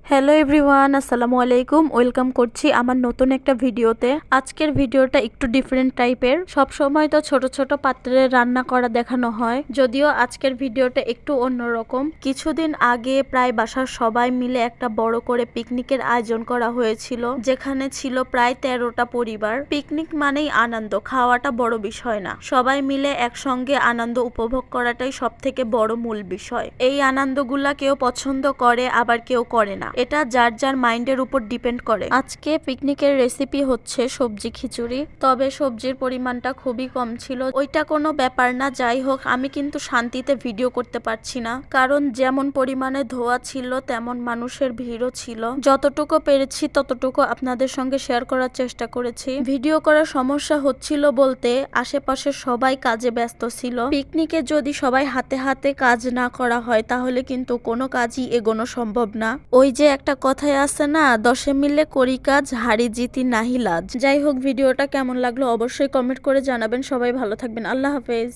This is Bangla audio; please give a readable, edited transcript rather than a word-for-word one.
হ্যালো এভরিওয়ান, আসসালামু আলাইকুম। ওয়েলকাম করছি আমার নতুন একটা ভিডিওতে। আজকের ভিডিওটা একটু ডিফারেন্ট টাইপের। সব সময় তো ছোট ছোট পাত্রে রান্না করা দেখানো হয়, যদিও আজকের ভিডিওটা একটু অন্যরকম। কিছুদিন আগে প্রায় বাসার সবাই মিলে একটা বড় করে পিকনিকের আয়োজন করা হয়েছিল, যেখানে ছিল প্রায় 13টা পরিবার। পিকনিক মানেই আনন্দ, খাওয়াটা বড় বিষয় না। সবাই মিলে একসঙ্গে আনন্দ উপভোগ করাটাই সব থেকে বড় মূল বিষয়। এই আনন্দগুলা কেউ পছন্দ করে, আবার কেউ করে না। এটা যার যার মাইন্ডের উপর ডিপেন্ড করে। আজকে পিকনিকের রেসিপি হচ্ছে সবজি খিচুড়ি, তবে সবজির পরিমাণটা খুবই কম ছিল। ওইটা কোনো ব্যাপার না, যাই হোক আমি কিন্তু শান্তিতে ভিডিও করতে পারছি না, কারণ যেমন পরিমাণে ধোয়া ছিল তেমন মানুষের ভিড়ও ছিল। যতটুকু পেরেছি ততটুকু আপনাদের সঙ্গে শেয়ার করার চেষ্টা করেছি। ভিডিও করার সমস্যা হচ্ছিল বলতে আশেপাশে সবাই কাজে ব্যস্ত ছিল। পিকনিকে যদি সবাই হাতে হাতে কাজ না করা হয় তাহলে কিন্তু কোনো কাজই এগোনো সম্ভব না। ওই যে একটা কথাই আছে না, 10 মিলে করি কাজ, হারি জিতি নাহি লাজ। যাই হোক, ভিডিওটা কেমন লাগলো অবশ্যই কমেন্ট করে জানাবেন। সবাই ভালো থাকবেন। আল্লাহ হাফেজ।